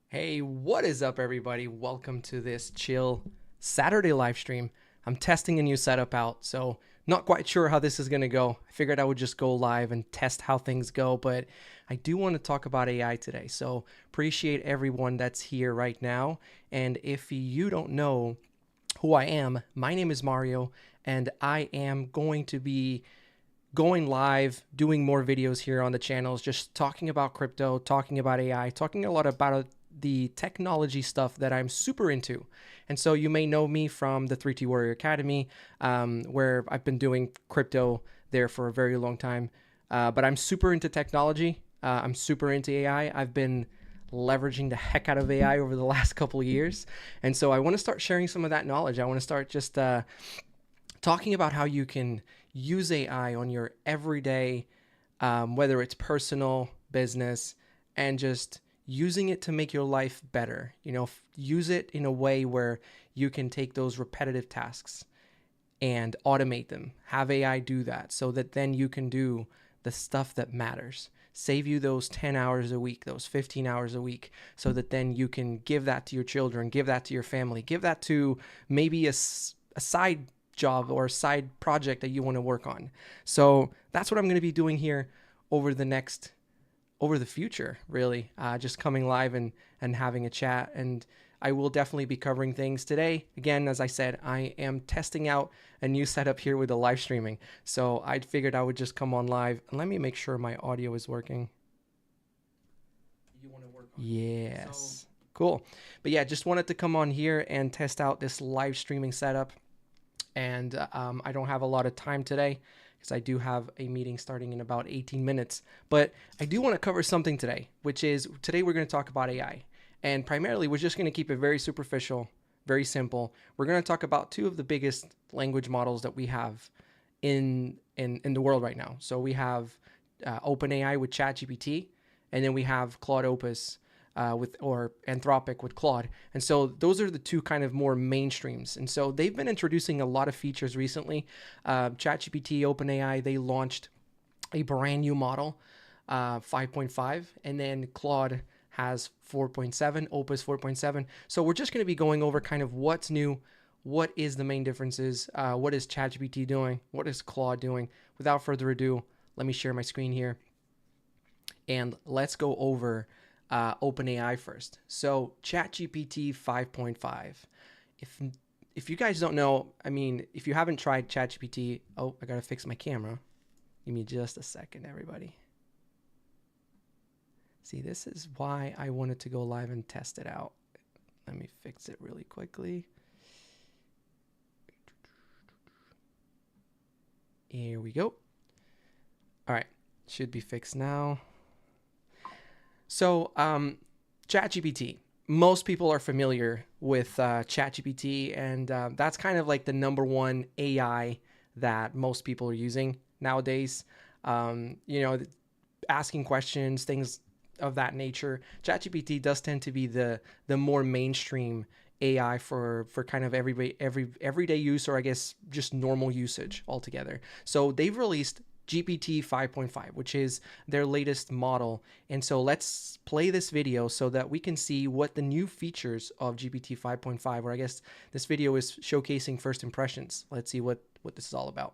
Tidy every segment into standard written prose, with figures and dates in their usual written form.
Hey, what is up, everybody? Welcome to this chill Saturday live stream. I'm testing a new setup out, so not quite sure how this is going to go. I figured I would just go live and test how things go, but I do want to talk about AI today. So appreciate everyone that's here right now. And if you don't know who I am, my name is Mario, and I am going to be going live, doing more videos here on the channels, just talking about crypto, talking about AI, talking a lot about the technology stuff that I'm super into. And so you may know me from the 3T Warrior Academy, where I've been doing crypto there for a very long time. But I'm super into technology. I'm super into AI. I've been leveraging the heck out of AI over the last couple of years. And so I want to start sharing some of that knowledge. I want to start just talking about how you can use AI on your everyday, whether it's personal, business, and just using it to make your life better. You know, use it in a way where you can take those repetitive tasks and automate them. Have AI do that so that then you can do the stuff that matters. Save you those 10 hours a week, those 15 hours a week, so that then you can give that to your children, give that to your family, give that to maybe a side job or a side project that you want to work on. So that's what I'm going to be doing here over the future, really, just coming live and having a chat. And I will definitely be covering things today. Again, as I said, I am testing out a new setup here with the live streaming. So I figured I would just come on live. And let me make sure my audio is working. You want to work on yes. So cool. But yeah, just wanted to come on here and test out this live streaming setup. And I don't have a lot of time today, because I do have a meeting starting in about 18 minutes. But I do want to cover something today, which is today we're going to talk about AI. And primarily, we're just going to keep it very superficial, very simple. We're going to talk about two of the biggest language models that we have in the world right now. So we have OpenAI with ChatGPT, and then we have Claude Opus or Anthropic with Claude. And so those are the two kind of more mainstreams. And so they've been introducing a lot of features recently. ChatGPT, OpenAI, they launched a brand new model, 5.5, and then Claude has 4.7, Opus 4.7. So we're just going to be going over kind of what's new, what is the main differences, what is ChatGPT doing, what is Claude doing. Without further ado, let me share my screen here, and let's go over OpenAI first. So ChatGPT 5.5. If you guys don't know, I mean, if you haven't tried ChatGPT, oh, I gotta fix my camera. Give me just a second, everybody. See, this is why I wanted to go live and test it out. Let me fix it really quickly. Here we go. All right, should be fixed now. So ChatGPT. Most people are familiar with ChatGPT, and that's kind of like the number one AI that most people are using nowadays. You know, asking questions, things of that nature. ChatGPT does tend to be the more mainstream AI for kind of everyday use, or I guess just normal usage altogether. So they've released GPT 5.5, which is their latest model. And so let's play this video so that we can see what the new features of GPT 5.5, or I guess this video is showcasing first impressions. Let's see what this is all about.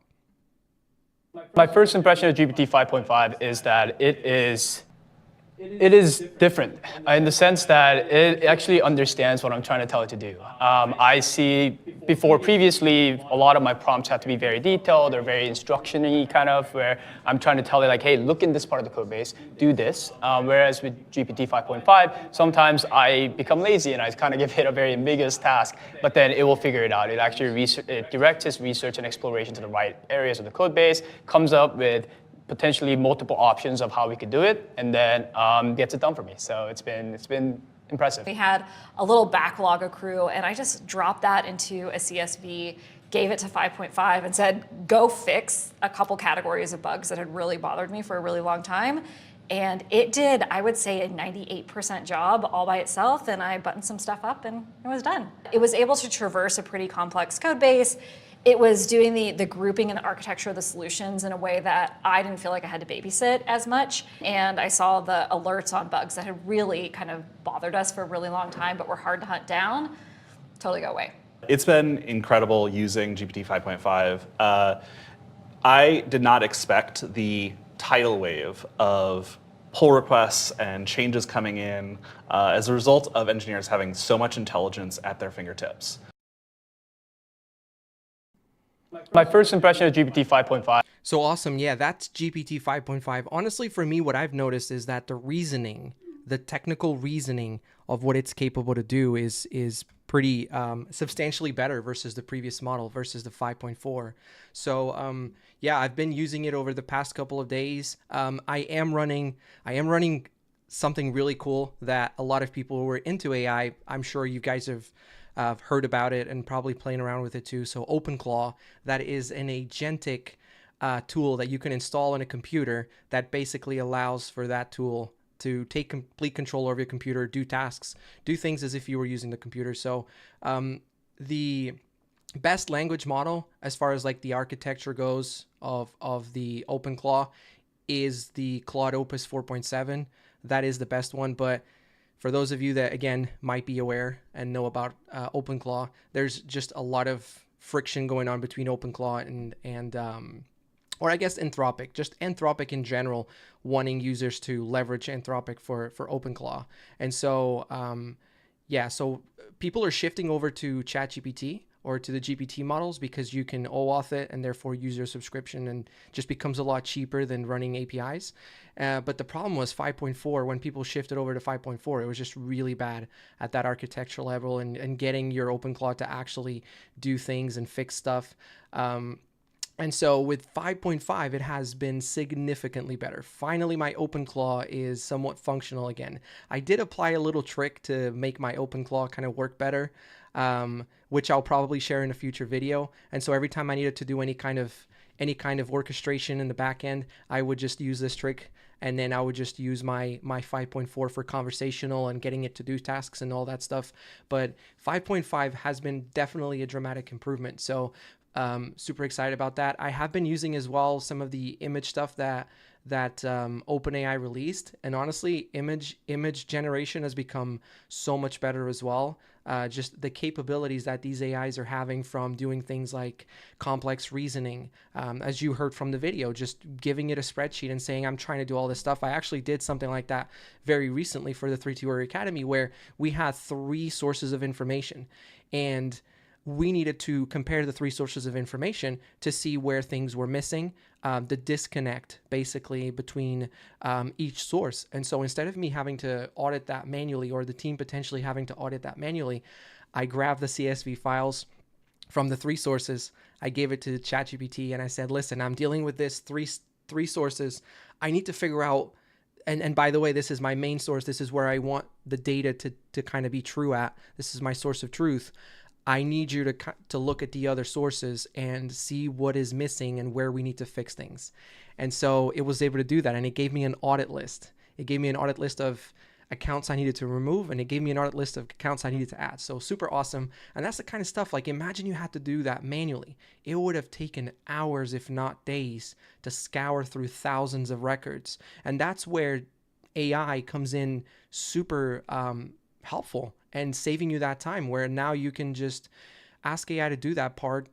My first impression of GPT 5.5 is that it is different in the sense that it actually understands what I'm trying to tell it to do. I see previously, a lot of my prompts have to be very detailed or very instruction-y kind of, where I'm trying to tell it like, hey, look in this part of the code base, do this. Whereas with GPT 5.5, sometimes I become lazy and I kind of give it a very ambiguous task, but then it will figure it out. It actually it directs its research and exploration to the right areas of the code base, comes up with potentially multiple options of how we could do it, and then gets it done for me. So it's been impressive. We had a little backlog accrue, and I just dropped that into a CSV, gave it to 5.5, and said, go fix a couple categories of bugs that had really bothered me for a really long time. And it did, I would say, a 98% job all by itself, and I buttoned some stuff up and it was done. It was able to traverse a pretty complex code base. It was doing the grouping and the architecture of the solutions in a way that I didn't feel like I had to babysit as much. And I saw the alerts on bugs that had really kind of bothered us for a really long time, but were hard to hunt down, totally go away. It's been incredible using GPT 5.5. I did not expect the tidal wave of pull requests and changes coming in as a result of engineers having so much intelligence at their fingertips. My first impression of GPT 5.5. So awesome. Yeah, that's GPT 5.5. Honestly, for me, what I've noticed is that the technical reasoning of what it's capable to do is pretty substantially better versus the previous model, versus the 5.4. So yeah, I've been using it over the past couple of days. I am running something really cool that a lot of people who are into AI, I'm sure you guys have heard about it and probably playing around with it too. So OpenClaw, that is an agentic tool that you can install on a computer that basically allows for that tool to take complete control over your computer, do tasks, do things as if you were using the computer. So the best language model as far as like the architecture goes of the OpenClaw is the Claude Opus 4.7. That is the best one, but for those of you that, again, might be aware and know about OpenClaw, there's just a lot of friction going on between OpenClaw and or I guess Anthropic, just Anthropic in general, wanting users to leverage Anthropic for OpenClaw. And so, yeah, so people are shifting over to ChatGPT or to the GPT models because you can OAuth it and therefore use your subscription, and just becomes a lot cheaper than running APIs. But the problem was 5.4, when people shifted over to 5.4, it was just really bad at that architectural level and getting your OpenClaw to actually do things and fix stuff. And so with 5.5, it has been significantly better. Finally, my OpenClaw is somewhat functional again. I did apply a little trick to make my OpenClaw kind of work better, which I'll probably share in a future video. And so every time I needed to do any kind of orchestration in the back end, I would just use this trick, and then I would just use my 5.4 for conversational and getting it to do tasks and all that stuff. But 5.5 has been definitely a dramatic improvement. So super excited about that. I have been using as well some of the image stuff that OpenAI released, and honestly, image generation has become so much better as well. Just the capabilities that these AIs are having from doing things like complex reasoning, as you heard from the video, just giving it a spreadsheet and saying, I'm trying to do all this stuff. I actually did something like that very recently for the 3-2 Academy, where we had 3 sources of information, and we needed to compare the 3 sources of information to see where things were missing, the disconnect basically between each source. And so instead of me having to audit that manually, or the team potentially having to audit that manually, I grabbed the CSV files from the three sources, I gave it to ChatGPT and I said, listen, I'm dealing with this three sources. I need to figure out, and by the way, this is my main source. This is where I want the data to kind of be true at. This is my source of truth. I need you to look at the other sources and see what is missing and where we need to fix things. And so it was able to do that. And it gave me an audit list. It gave me an audit list of accounts I needed to remove, and it gave me an audit list of accounts I needed to add. So super awesome. And that's the kind of stuff, like, imagine you had to do that manually. It would have taken hours, if not days, to scour through thousands of records. And that's where AI comes in super helpful and saving you that time, where now you can just ask AI to do that part.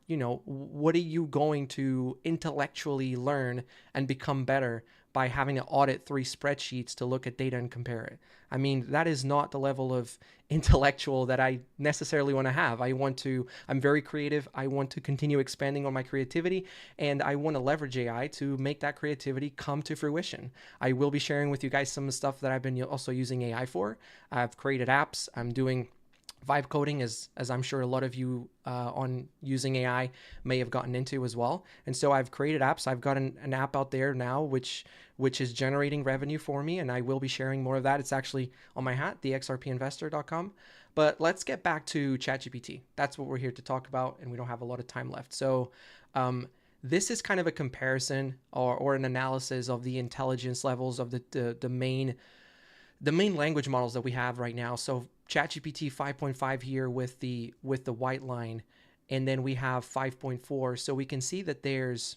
What are you going to intellectually learn and become better by having to audit 3 spreadsheets to look at data and compare it? I mean, that is not the level of intellectual that I necessarily want to have. I'm very creative. I want to continue expanding on my creativity, and I want to leverage AI to make that creativity come to fruition. I will be sharing with you guys some of the stuff that I've been also using AI for. I've created apps. I'm doing vibe coding, as I'm sure a lot of you on using AI may have gotten into as well. And so I've created apps. I've got an app out there now which is generating revenue for me, and I will be sharing more of that. It's actually on my hat, thexrpinvestor.com. But let's get back to ChatGPT. That's what we're here to talk about, and we don't have a lot of time left. So this is kind of a comparison or an analysis of the intelligence levels of the main language models that we have right now. So ChatGPT 5.5 here with the white line, and then we have 5.4. So we can see that there's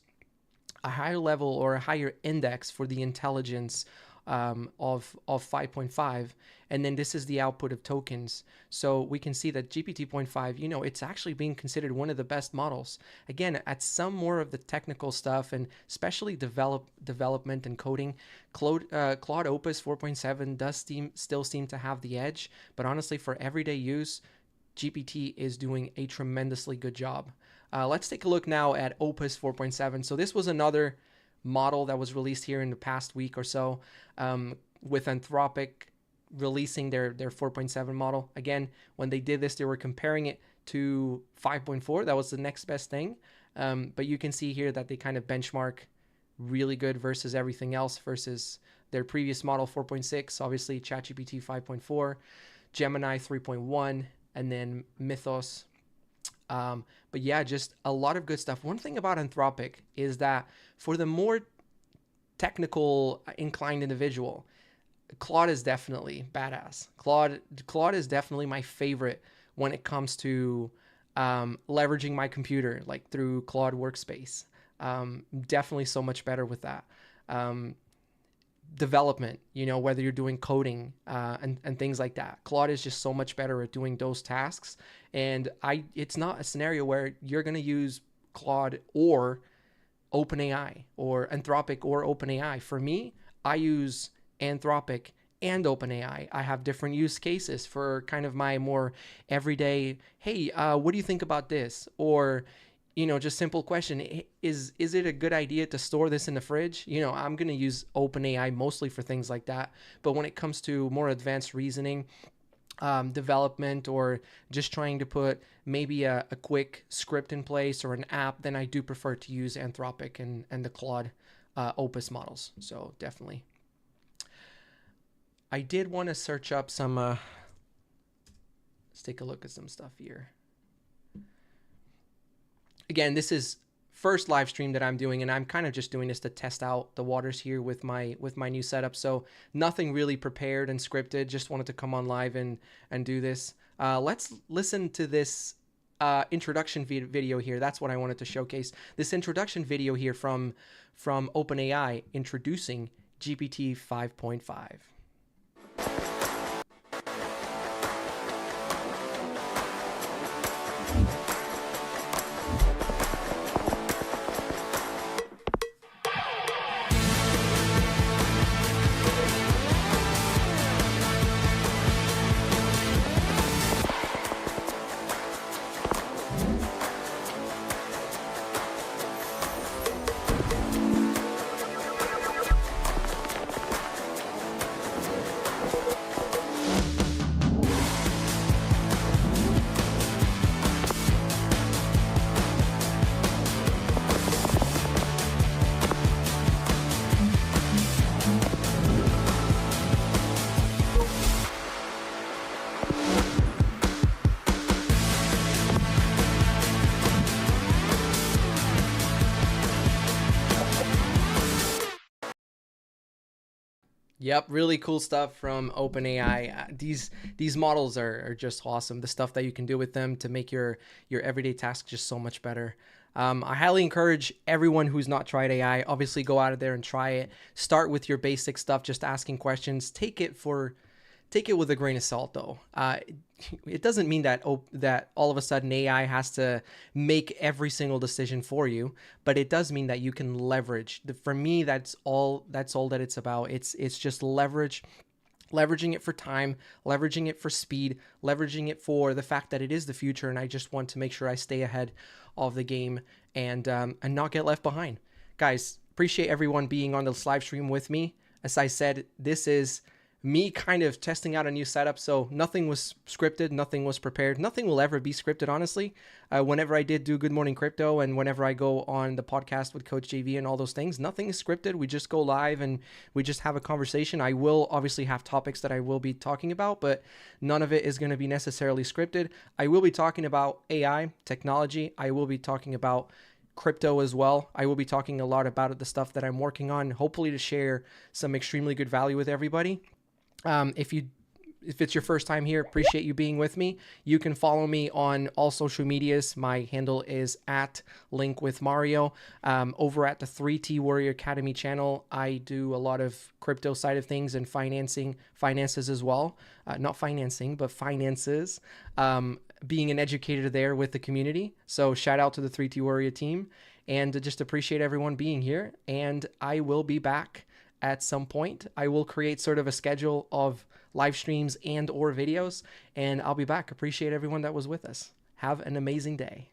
a higher level or a higher index for the intelligence of 5.5, and then this is the output of tokens. So we can see that GPT-0.5, it's actually being considered one of the best models. Again, at some more of the technical stuff, and especially development and coding, Claude Opus 4.7 does still seem to have the edge, but honestly, for everyday use, GPT is doing a tremendously good job. Let's take a look now at Opus 4.7. So this was another model that was released here in the past week or so, with Anthropic releasing their 4.7 model. Again, when they did this, they were comparing it to 5.4. That was the next best thing. But you can see here that they kind of benchmark really good versus everything else, versus their previous model 4.6, obviously ChatGPT 5.4, Gemini 3.1, and then Mythos. But yeah, just a lot of good stuff. One thing about Anthropic is that for the more technical inclined individual, Claude is definitely badass. Claude is definitely my favorite when it comes to leveraging my computer, like through Claude Workspace. Definitely so much better with that. Development, whether you're doing coding and things like that, Claude is just so much better at doing those tasks. And it's not a scenario where you're going to use Claude or OpenAI or Anthropic or OpenAI. For me, I use Anthropic and OpenAI. I have different use cases for kind of my more everyday, hey, what do you think about this? Or just simple question, is it a good idea to store this in the fridge? I'm going to use OpenAI mostly for things like that. But when it comes to more advanced reasoning, development, or just trying to put maybe a quick script in place or an app, then I do prefer to use Anthropic and the Claude Opus models. So definitely. I did want to search up some, let's take a look at some stuff here. Again, this is first live stream that I'm doing, and I'm kind of just doing this to test out the waters here with my new setup. So nothing really prepared and scripted. Just wanted to come on live and do this. Let's listen to this introduction video here. That's what I wanted to showcase. This introduction video here from OpenAI introducing GPT 5.5. Yep, really cool stuff from OpenAI. These models are just awesome. The stuff that you can do with them to make your everyday tasks just so much better. I highly encourage everyone who's not tried AI. Obviously, go out of there and try it. Start with your basic stuff, just asking questions. Take it with a grain of salt, though. It doesn't mean that that all of a sudden AI has to make every single decision for you, but it does mean that you can leverage. For me, that's all. That's all that it's about. It's just leveraging it for time, leveraging it for speed, leveraging it for the fact that it is the future, and I just want to make sure I stay ahead of the game and not get left behind. Guys, appreciate everyone being on this live stream with me. As I said, this is me kind of testing out a new setup, so nothing was scripted, nothing was prepared, nothing will ever be scripted, honestly. Whenever I did do Good Morning Crypto and whenever I go on the podcast with Coach JV and all those things, nothing is scripted. We just go live and we just have a conversation. I will obviously have topics that I will be talking about, but none of it is going to be necessarily scripted. I will be talking about AI, technology. I will be talking about crypto as well. I will be talking a lot about the stuff that I'm working on, hopefully to share some extremely good value with everybody. If it's your first time here, appreciate you being with me. You can follow me on all social medias. My handle is at Link with Mario. Over at the 3T Warrior Academy channel, I do a lot of crypto side of things and finances as well. Not financing, but finances. Being an educator there with the community. So shout out to the 3T Warrior team and just appreciate everyone being here. And I will be back at some point. I will create sort of a schedule of live streams and or videos, and I'll be back. Appreciate everyone that was with us. Have an amazing day.